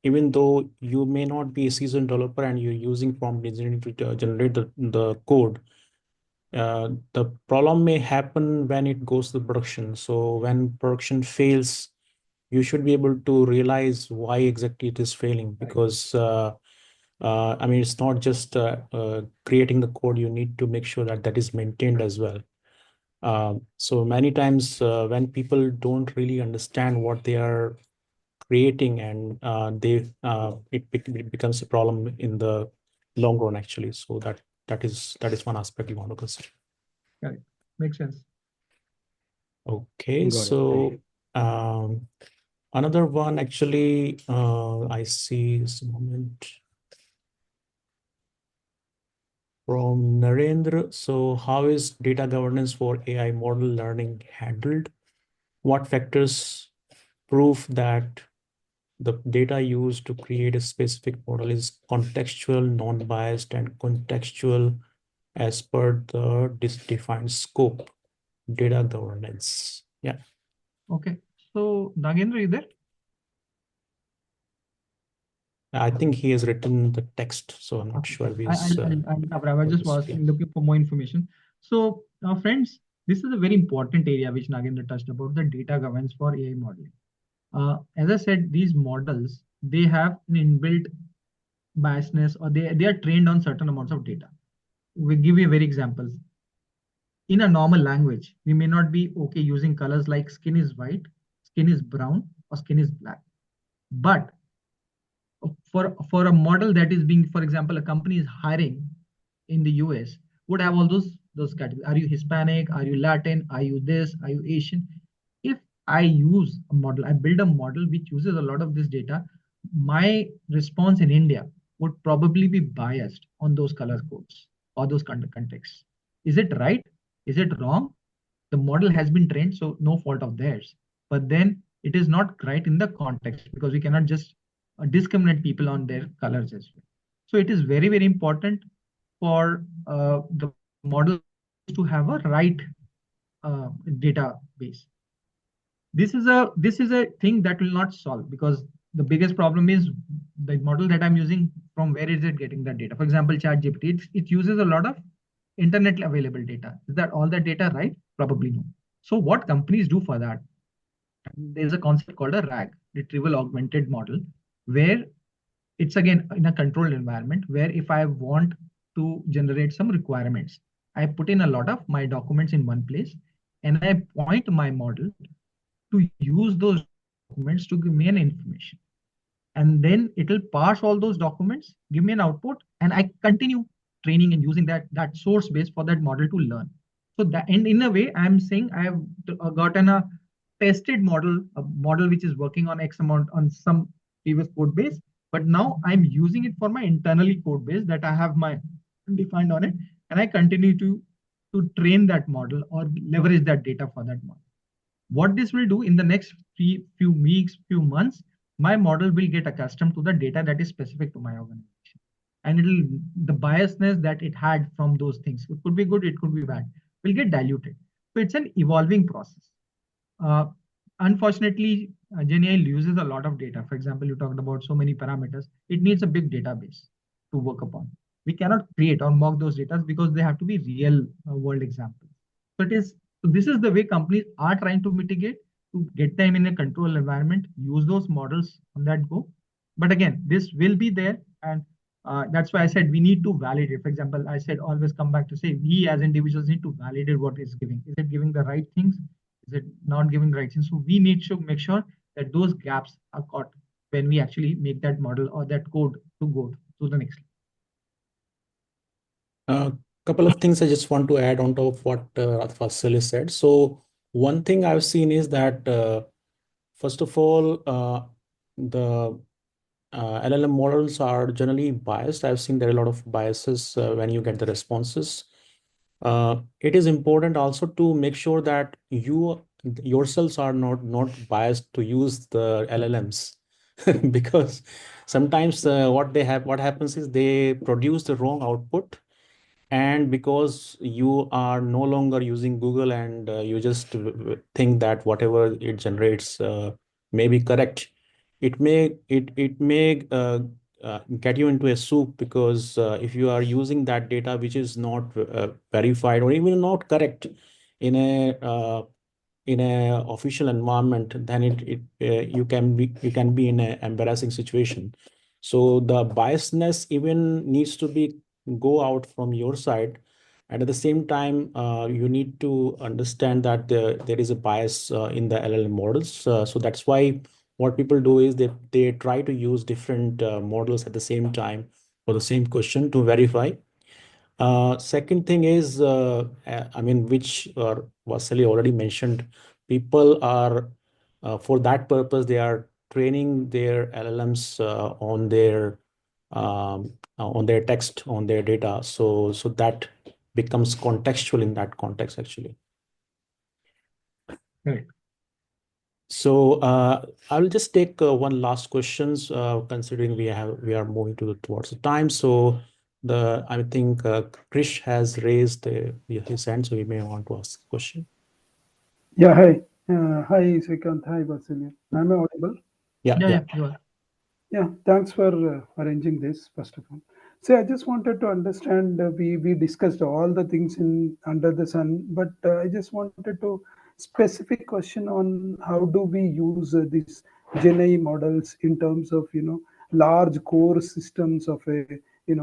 even though you may not be a seasoned developer and you're using prompt engineering to generate the code, the problem may happen when it goes to production. So when production fails, you should be able to realize why exactly it is failing, because I mean, it's not just creating the code, you need to make sure that that is maintained as well. So many times when people don't really understand what they are creating, and it becomes a problem in the long run actually. So that is one aspect you want to consider. Correct. Makes sense. Okay, Got it. Thank so another one actually, I see this moment from Narendra. So, how is data governance for AI model learning handled? What factors prove that the data used to create a specific model is contextual, non-biased, and contextual as per the defined scope? Data governance. Yeah, Okay. So Nagendra, you there? I think he has written the text, so I'm not Okay. sure if he's I able just to was speak. looking for more information. So, friends, this is a very important area which Nagendra touched about, the data governance for AI modeling. As I said, these models, they have an inbuilt biasness, or they are trained on certain amounts of data. We give you a very examples. In a normal language, we may not be okay using colors like skin is white, skin is brown, or skin is black. But for a model that is being, for example, a company is hiring in the US, would have all those categories. Are you Hispanic? Are you Latin? Are you this? Are you Asian? If I use a model, I build a model which uses a lot of this data, my response in India would probably be biased on those color codes or those contexts. Is it right? Is it wrong? The model has been trained, so no fault of theirs. But then it is not right in the context, because we cannot just discriminate people on their colors as well. So it is very, very important for the models to have a right database. This is a thing that will not solve, because the biggest problem is the model that I'm using, from where is it getting that data? For example, ChatGPT, it uses a lot of internet available data. Is that all that data right? Probably no. So what companies do for that, there's a concept called a RAG, retrieval augmented model, where it's again in a controlled environment, where if I want to generate some requirements, I put in a lot of my documents in one place, and I point my model to use those documents to give me an information. And then it'll parse all those documents, give me an output, and I continue training and using that source base for that model to learn. So that, and in a way, I'm saying I have gotten a tested model, a model which is working on X amount on some previous code base, but now I'm using it for my internally code base that I have my defined on it, and I continue to train that model or leverage that data for that model. What this will do in the next few weeks, few months, my model will get accustomed to the data that is specific to my organization. And the biasness that it had from those things, it could be good, it could be bad, will get diluted. So it's an evolving process. Uh, Unfortunately, GenAI uses a lot of data. For example, you talked about so many parameters. It needs a big database to work upon. We cannot create or mock those data because they have to be real world examples. So it is. So this is the way companies are trying to mitigate, to get them in a controlled environment, use those models on that go. But again, this will be there, and that's why I said we need to validate. For example, I said always come back to say we as individuals need to validate what is giving. Is it giving the right things? Is it not giving the right things? So we need to make sure that those gaps are caught when we actually make that model or that code to go to the next. A couple of things I just want to add on top of what Vatsalya said. So one thing I've seen is that first of all, the LLM models are generally biased. I've seen there are a lot of biases when you get the responses. It is important also to make sure that you yourselves are not biased to use the LLMs because sometimes what happens is they produce the wrong output, and because you are no longer using Google and you just think that whatever it generates may be correct, it may get you into a soup, because if you are using that data which is not verified or even not correct in a official environment, then you can be in an embarrassing situation. So the biasness even needs to be go out from your side, and at the same time you need to understand that there is a bias in the LLM models. So that's why what people do is they try to use different models at the same time for the same question to verify. Second thing is, I mean, which Vasily already mentioned, people are for that purpose they are training their LLMs on their text, on their data. So that becomes contextual in that context actually. Right. So I'll just take one last questions, considering we are moving towards the time. So I think Krish has raised his hand, so he may want to ask a question. Yeah, hi. Hi, Srikant. Hi, Vatsalya. Am I audible? Yeah, Yeah, yeah. you are. Yeah, thanks for arranging this, first of all. So I just wanted to understand, we discussed all the things in under the sun, but I just wanted to specific question on how do we use these Gen AI models in terms of, large core systems of a,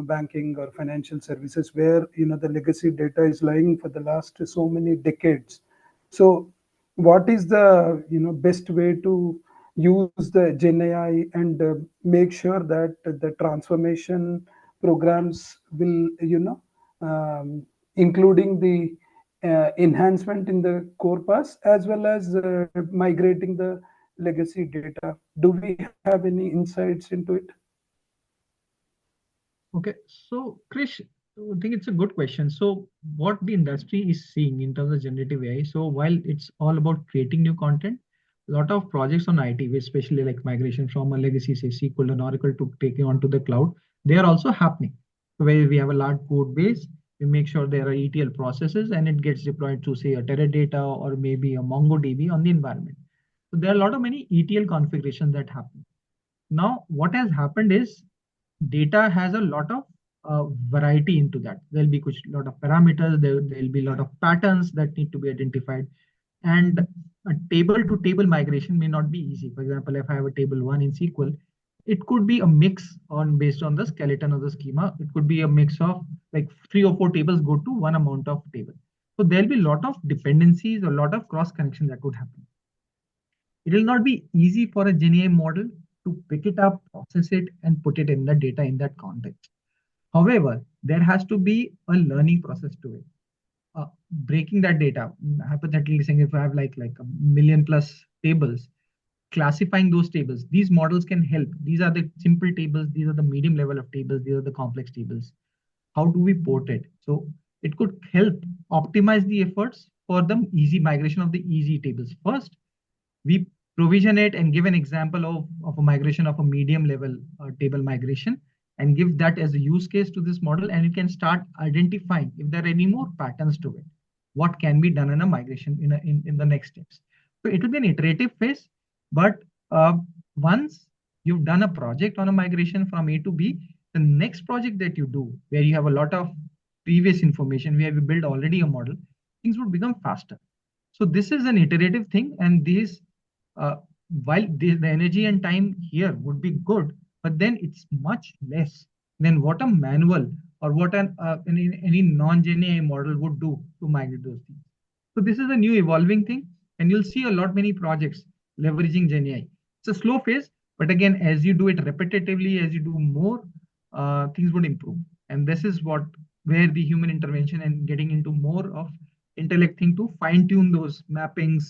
banking or financial services where, the legacy data is lying for the last so many decades. So what is the, best way to use the Gen AI and make sure that the transformation programs will, including the enhancement in the core pass as well as migrating the legacy data. Do we have any insights into it? Okay, so Krish, I think it's a good question. So, what the industry is seeing in terms of generative AI, so while it's all about creating new content, a lot of projects on IT, especially like migration from a legacy, say SQL and Oracle to taking onto the cloud, they are also happening. Where we have a large code base, we make sure there are ETL processes and it gets deployed to say a Teradata or maybe a MongoDB on the environment. So there are a lot of many ETL configurations that happen. Now, what has happened is data has a lot of variety into that. There'll be a lot of parameters, there'll be a lot of patterns that need to be identified. And a table to table migration may not be easy. For example, if I have a table one in SQL, it could be a mix on based on the skeleton of the schema. It could be a mix of like 3 or 4 tables go to one amount of table. So there'll be a lot of dependencies, a lot of cross connection that could happen. It will not be easy for a GenAI model to pick it up, process it, and put it in the data in that context. However, there has to be a learning process to it. Breaking that data, hypothetically saying if I have like a million plus tables, classifying those tables, these models can help. These are the simple tables, these are the medium level of tables, these are the complex tables. How do we port it? So it could help optimize the efforts for the easy migration of the easy tables. First, we provision it and give an example of a migration of a medium level table migration and give that as a use case to this model, and it can start identifying if there are any more patterns to it, what can be done in a migration in the next steps. So it will be an iterative phase, but once you've done a project on a migration from A to B, the next project that you do where you have a lot of previous information, where you build already a model, things would become faster. So this is an iterative thing, and these, uh, while the energy and time here would be good, but then it's much less than what a manual or what any non-Gen AI model would do to migrate those things. So this is a new evolving thing, and you'll see a lot many projects leveraging Gen AI. It's a slow phase, but again, as you do it repetitively, as you do more, things would improve. And this is what where the human intervention and getting into more of intellect thing to fine tune those mappings,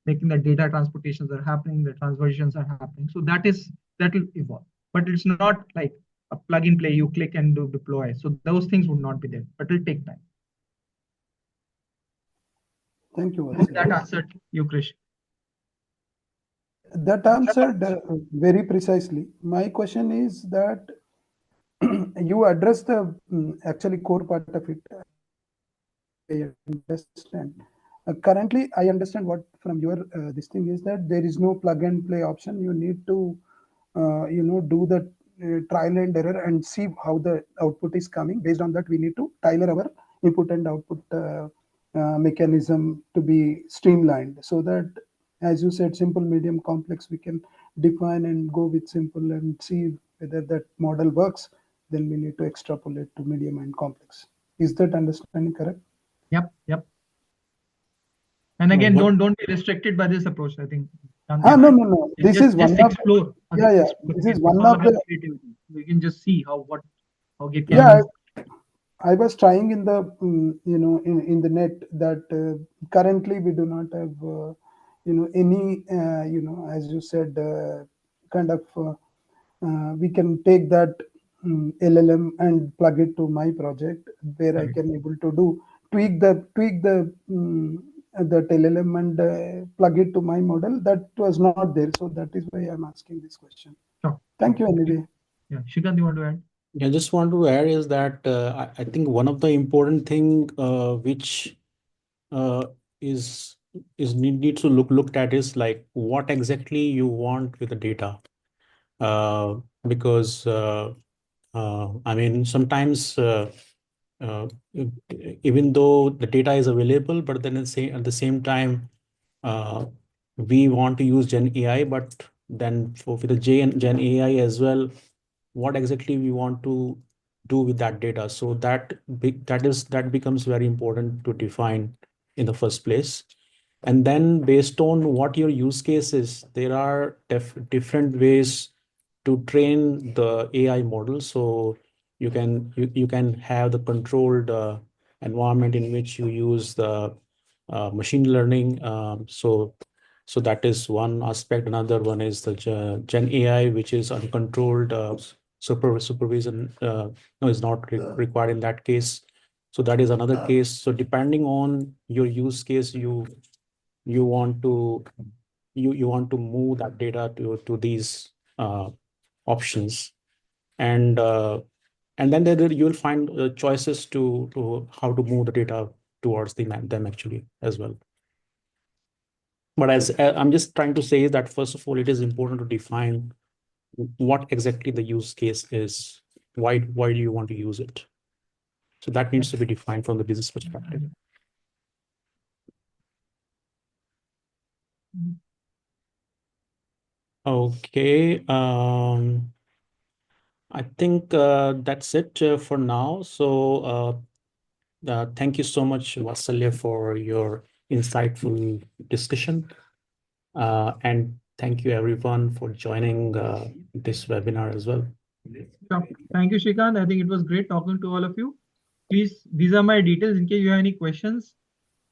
making the data transportations are happening, the transversions are happening. So that will evolve, but it's not like a plug and play. You click and do deploy. So those things would not be there, but it'll take time. Thank you, Hope that Vatsalya. answered you, Krish. That answered very precisely. My question is that you address the actually core part of it. I understand. Currently, I understand what from your this thing is that there is no plug and play option. You need to, do the trial and error and see how the output is coming. Based on that, we need to tailor our input and output mechanism to be streamlined so that, as you said, simple, medium, complex, we can define and go with simple and see whether that model works. Then we need to extrapolate to medium and complex. Is that understanding correct? Yep. And again, don't be restricted by this approach. I think No. This is just one of explore. yeah. This is one of the creativity. You can just see how it can yeah. move. I was trying in the in the net that currently we do not have any, as you said, kind of, we can take that LLM and plug it to my project where I can able to do tweak the that LLM and plug it to my model. That was not there, so that is why I'm asking this question. Sure. Thank you anyway. Yeah, Shrikant, you want to add? I just want to add is that I think one of the important thing which uh, is needs to looked at is like what exactly you want with the data, because I mean sometimes uh, even though the data is available, but then at the same time we want to use Gen AI, but then for the Gen AI as well, what exactly we want to do with that data. So that becomes very important to define in the first place. And then based on what your use case is, there are different ways to train the AI model. So you can have the controlled environment in which you use the machine learning. So that is one aspect. Another one is the Gen AI, which is uncontrolled supervision. No, is not required in that case. So that is another case. So depending on your use case, you want to you want to move that data to these options, and then there you will find choices to how to move the data towards them actually as well. But as I'm just trying to say that first of all, it is important to define what exactly the use case is. Why do you want to use it? So that needs to be defined from the business perspective. Okay. I think that's it for now. So thank you so much, Vatsalya, for your insightful discussion. And thank you everyone for joining this webinar as well. Sure. Thank you, Shrikant. I think it was great talking to all of you. Please, these are my details in case you have any questions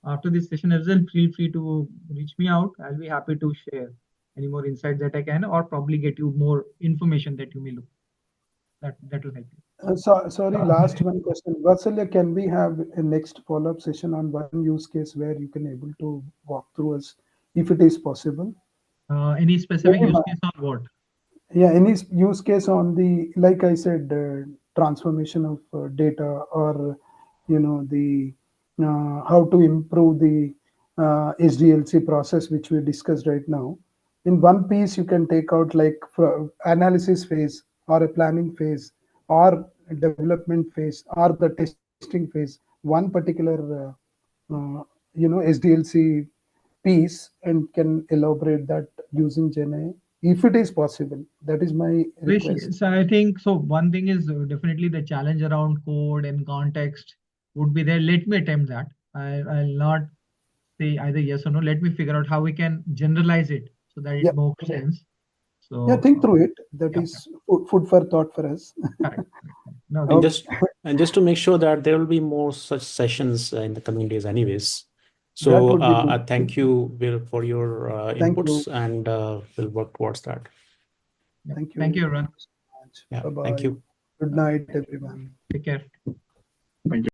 after this session as well. Feel free to reach me out. I'll be happy to share any more insights that I can, or probably get you more information that you may look. That will help you. Sorry, last one question. Vatsalya, can we have a next follow-up session on one use case where you can able to walk through us, if it is possible? Any specific use case on what? Yeah, any use case on the, like I said, transformation of data, or the how to improve the SDLC process, which we discussed right now. In one piece, you can take out like analysis phase, or a planning phase, or a development phase, or the testing phase. One particular SDLC piece, and can elaborate that using GenAI, if it is possible. That is my request. So I think so. One thing is definitely the challenge around code and context would be there. Let me attempt that. I'll not say either yes or no. Let me figure out how we can generalize it so that Yeah, it makes sense. yeah, So think through it. That yeah, is food for thought for us. correct. No, And Okay. just to make sure that there will be more such sessions in the coming days anyways. That So would be I good. thank you, Will, for your Thank you. inputs, and we'll work towards that. yeah. Thank Thank you. you, everyone. Yeah, Bye thank bye. you. Good night, everyone. Take care. Thank you.